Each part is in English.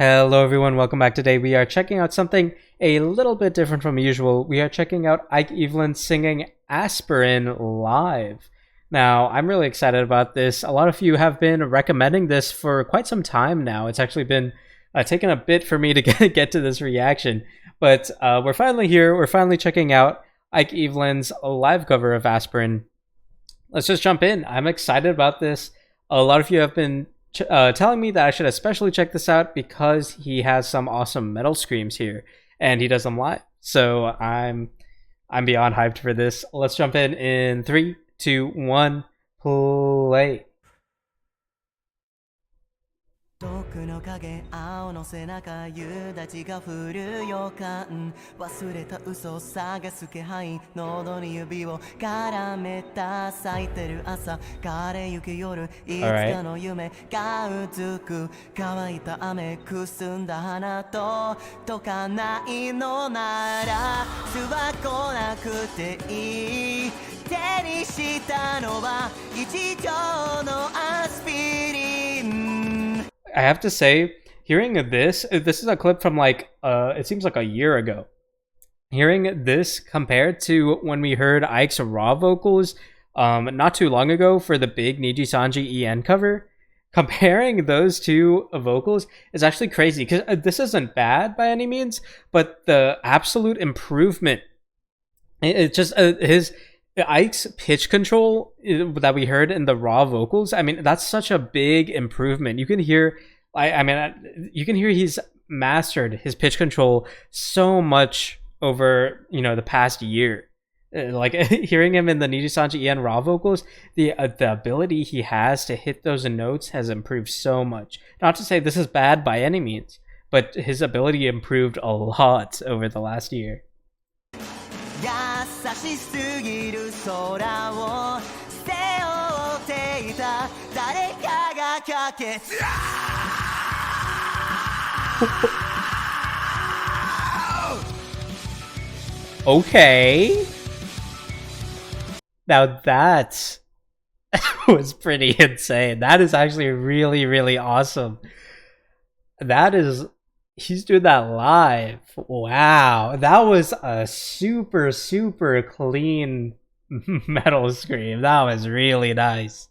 Hello everyone, welcome back. Today we are checking out something a little bit different from usual. We are checking out Ike Eveland singing Aspirin live. Now, I'm really excited about this. A lot of you have been recommending this for quite some time now. It's actually been taking a bit for me to get to this reaction. But we're finally here. We're finally checking out Ike Eveland's live cover of Aspirin. Let's just jump in. I'm excited about this. A lot of you have been telling me that I should especially check this out because he has some awesome metal screams here and he does them live. So I'm beyond hyped for this. Let's jump in 3, 2, 1, play. 遠くの影青の背中夕立が降る予感忘れた嘘を探す気配喉に指を絡めた咲いてる朝枯れゆく夜いつかの夢がうずく乾いた雨くすんだ花と溶かないのなら巣は来なくていい手にしたのは一錠のアスピリン I have to say, hearing this is a clip from like, it seems like a year ago. Hearing this compared to when we heard Ike's raw vocals not too long ago for the big Nijisanji EN cover, comparing those two vocals is actually crazy because this isn't bad by any means, but the absolute improvement, it's just Ike's pitch control that we heard in the raw vocals, I mean, that's such a big improvement. You can hear, you can hear he's mastered his pitch control so much over, the past year. Like, hearing him in the Nijisanji EN raw vocals, the ability he has to hit those notes has improved so much. Not to say this is bad by any means, but his ability improved a lot over the last year. 優しすぎる空を背負っていた誰かが駆けつ Okay. Now that was pretty insane. That is actually really, really awesome. He's doing that live. Wow. That was a super, super clean metal scream. That was really nice.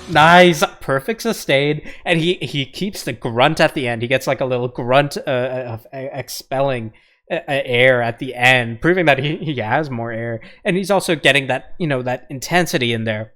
Nice. Perfect sustain. And he keeps the grunt at the end. He gets like a little grunt of expelling air at the end, proving that he has more air, and he's also getting that that intensity in there.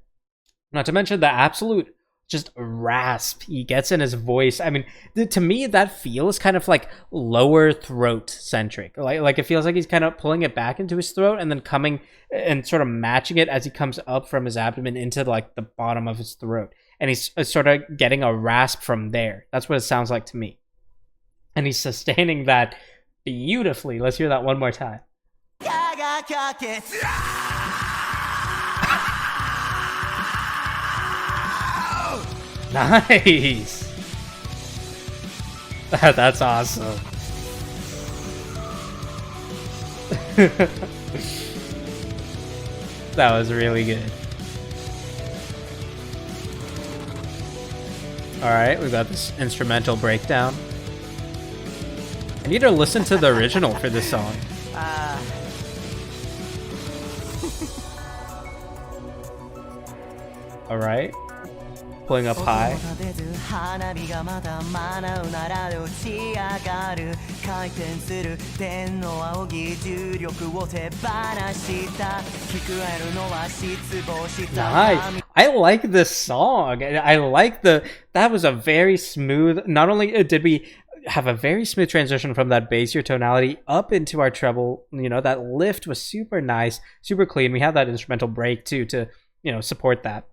Not to mention the absolute just rasp he gets in his voice. I mean, to me that feels kind of like lower throat centric, like it feels like he's kind of pulling it back into his throat and then coming and sort of matching it as he comes up from his abdomen into like the bottom of his throat, and he's sort of getting a rasp from there. That's what it sounds like to me, and he's sustaining that beautifully. Let's hear that one more time. Nice. That's awesome. That was really good. All right, we got this instrumental breakdown. I need to listen to the original for this song. Alright. Pulling up high. Nice. I like this song. I like that was a very smooth, not only did we have a very smooth transition from that bassier tonality up into our treble, that lift was super nice, super clean. We had that instrumental break too to, support that.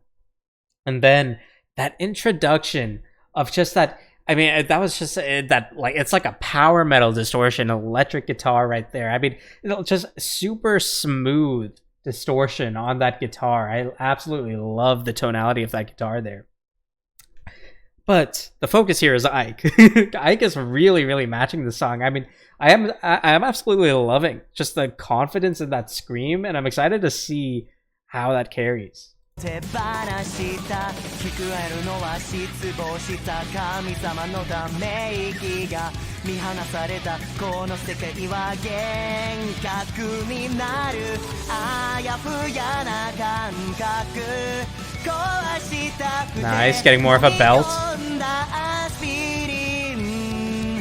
And then that introduction of just that, I mean, that was just that, like, it's like a power metal distortion, electric guitar right there. I mean, just super smooth distortion on that guitar. I absolutely love the tonality of that guitar there. But the focus here is Ike. Ike is really, really matching the song. I mean, I am absolutely loving just the confidence in that scream, and I'm excited to see how that carries. 手放した聞こえるのは失望した神様のため息が見放されたこの世界は幻覚になるあやふやな感覚壊したくて Nice, getting more of a belt. アスピリン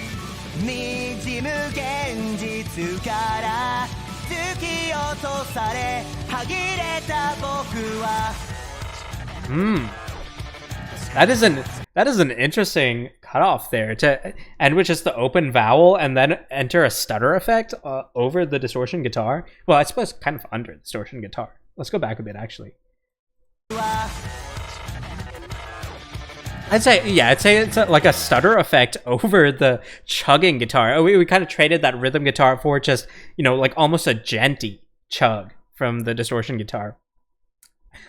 滲む現実から突き落とされはぎれた僕は That is an interesting cutoff there to end with just the open vowel and then enter a stutter effect over the distortion guitar. Well, I suppose kind of under the distortion guitar. Let's go back a bit actually. I'd say it's like a stutter effect over the chugging guitar. We kind of traded that rhythm guitar for just, you know, like almost a genty chug from the distortion guitar.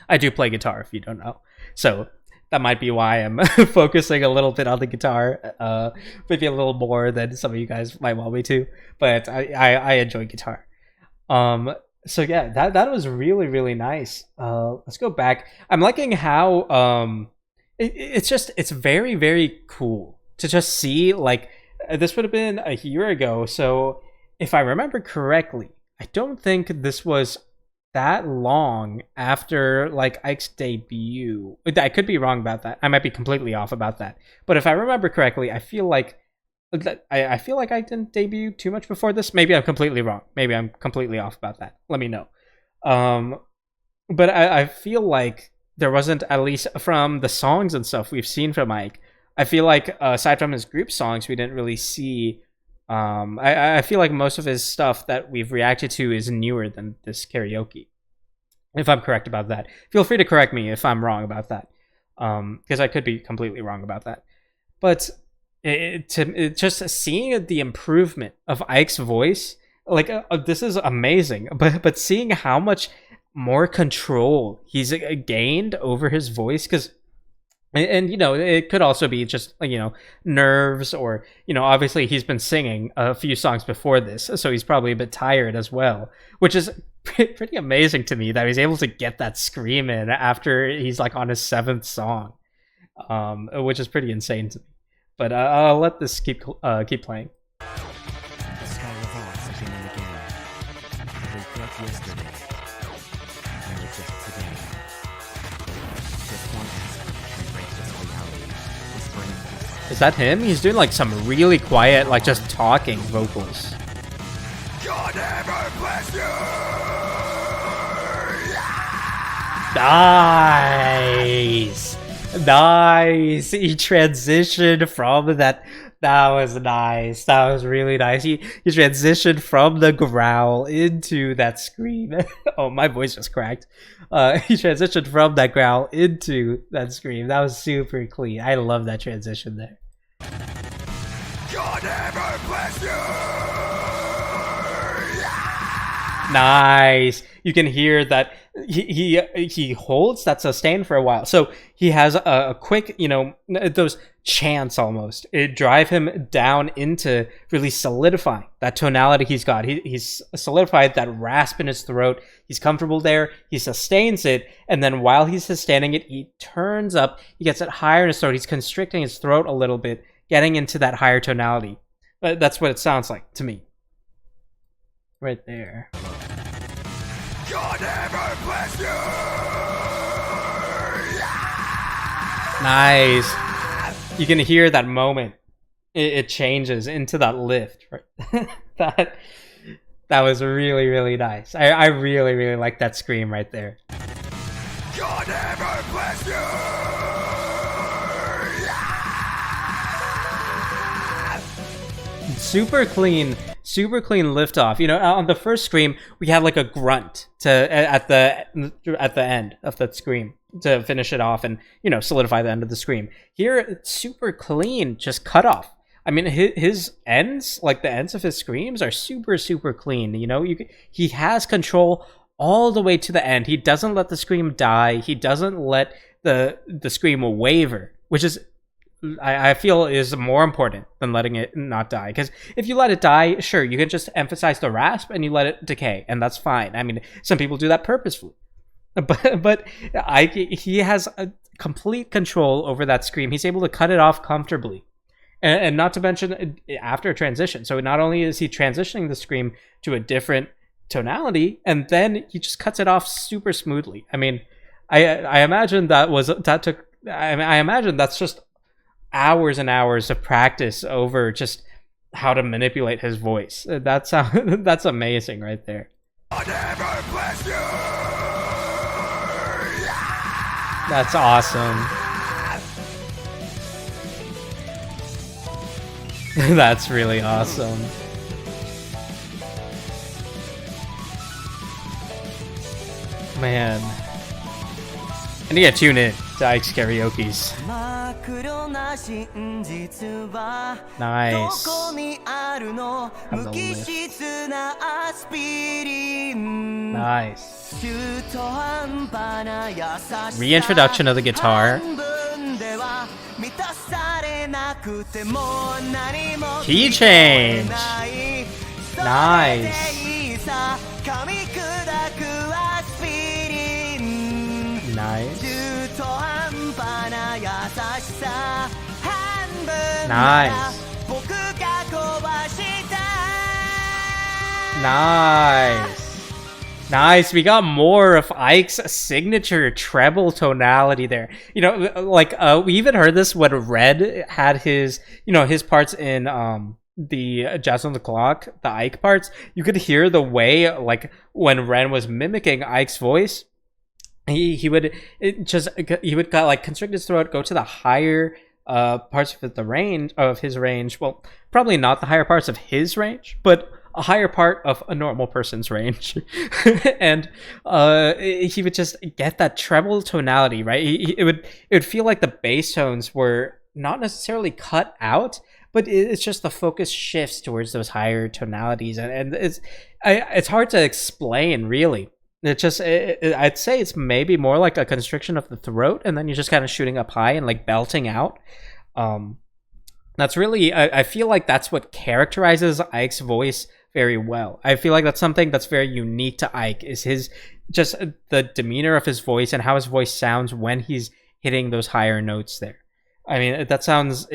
I do play guitar, if you don't know. So that might be why I'm focusing a little bit on the guitar, maybe a little more than some of you guys might want me to. But I enjoy guitar. So yeah, that was really, really nice. Let's go back. I'm liking how it's very, very cool to just see, like, this would have been a year ago. So if I remember correctly, I don't think this was that long after like Ike's debut. I could be wrong about that. I might be completely off about that. But if I remember correctly, I feel like Ike didn't debut too much before this. Maybe I'm completely wrong. Maybe I'm completely off about that. Let me know. But I feel like there wasn't, at least from the songs and stuff we've seen from Ike, I feel like aside from his group songs, we didn't really see. I feel like most of his stuff that we've reacted to is newer than this karaoke. If I'm correct about that, feel free to correct me if I'm wrong about that, because I could be completely wrong about that. But just seeing the improvement of Ike's voice, like this is amazing. But seeing how much more control he's gained over his voice, because. And you know, it could also be just, you know, nerves, or, you know, obviously he's been singing a few songs before this, so he's probably a bit tired as well, which is pretty amazing to me that he's able to get that scream in after he's like on his 7th song, which is pretty insane to me. But I'll let this keep playing. Is that him? He's doing like some really quiet, like just talking vocals. Nice! Nice! He transitioned from that. That was nice. That was really nice. He transitioned from the growl into that scream. Oh, my voice just cracked. He transitioned from that growl into that scream. That was super clean. I love that transition there. Nice. You can hear that he holds that sustain for a while. So he has a quick, you know, those chants almost. It drive him down into really solidifying that tonality he's got. He's solidified that rasp in his throat. He's comfortable there. He sustains it. And then while he's sustaining it, he turns up. He gets it higher in his throat. He's constricting his throat a little bit, getting into that higher tonality. That's what it sounds like to me. Right there. Nice. You can hear that moment. It changes into that lift. Right? that was really, really nice. I really, really like that scream right there. Super clean liftoff. You know, on the first scream, we had like a grunt at the end of that scream to finish it off and, you know, solidify the end of the scream. Here, it's super clean, just cut off. I mean, his ends, like the ends of his screams, are super, super clean. You know, he has control all the way to the end. He doesn't let the scream die. He doesn't let the scream waver, which is, I feel, is more important than letting it not die. Because if you let it die, sure, you can just emphasize the rasp and you let it decay, and that's fine. I mean, some people do that purposefully. but he has a complete control over that scream. He's able to cut it off comfortably. And not to mention after transition. So not only is he transitioning the scream to a different tonality, and then he just cuts it off super smoothly. I mean, I imagine I imagine that's just hours and hours of practice over just how to manipulate his voice. That's amazing right there. That's awesome. That's really awesome. Man. I need to tune in to Ike's karaoke's. Nice. Nice. Reintroduction of the guitar. Key change. Nice. Nice. Nice. Nice. Nice. We got more of Ike's signature treble tonality there. You know, like we even heard this when Red had his, you know, his parts in the Jazz on the Clock, the Ike parts. You could hear the way, like when Ren was mimicking Ike's voice, he would like constrict his throat, go to the higher parts of the range of his range. Well, probably not the higher parts of his range, but a higher part of a normal person's range. And he would just get that treble tonality, right? It would feel like the bass tones were not necessarily cut out, but it's just the focus shifts towards those higher tonalities, and it's hard to explain, really. It just I'd say it's maybe more like a constriction of the throat, and then you're just kind of shooting up high and like belting out. That's really I feel like that's what characterizes Ike's voice very well. I feel like that's something that's very unique to Ike, is his just the demeanor of his voice and how his voice sounds when he's hitting those higher notes there. I mean, it sounds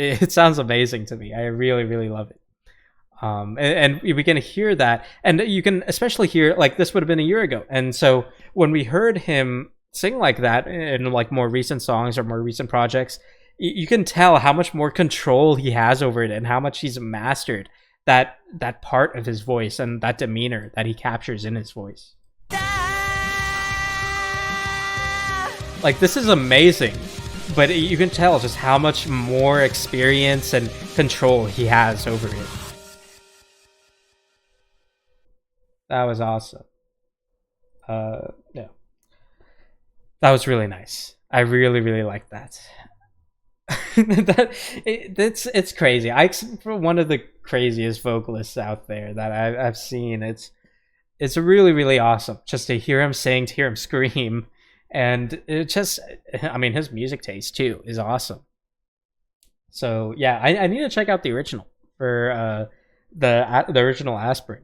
amazing to me. I really, really love it. And we can hear that, and you can especially hear, like, this would have been a year ago, and so when we heard him sing like that in like more recent songs or more recent projects, you can tell how much more control he has over it and how much he's mastered that part of his voice and that demeanor that he captures in his voice. Like, this is amazing, but you can tell just how much more experience and control he has over it. That was awesome. Yeah. That was really nice. I really, really like that. It's crazy. Ike's one of the craziest vocalists out there that I've seen. It's really, really awesome just to hear him sing, to hear him scream, and it just, I mean, his music taste too is awesome. So yeah, I need to check out the original for the original Aspirin.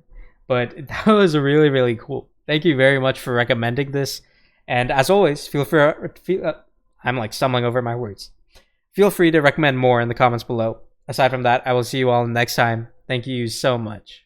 But that was really, really cool. Thank you very much for recommending this. And as always, feel free. I'm like stumbling over my words. Feel free to recommend more in the comments below. Aside from that, I will see you all next time. Thank you so much.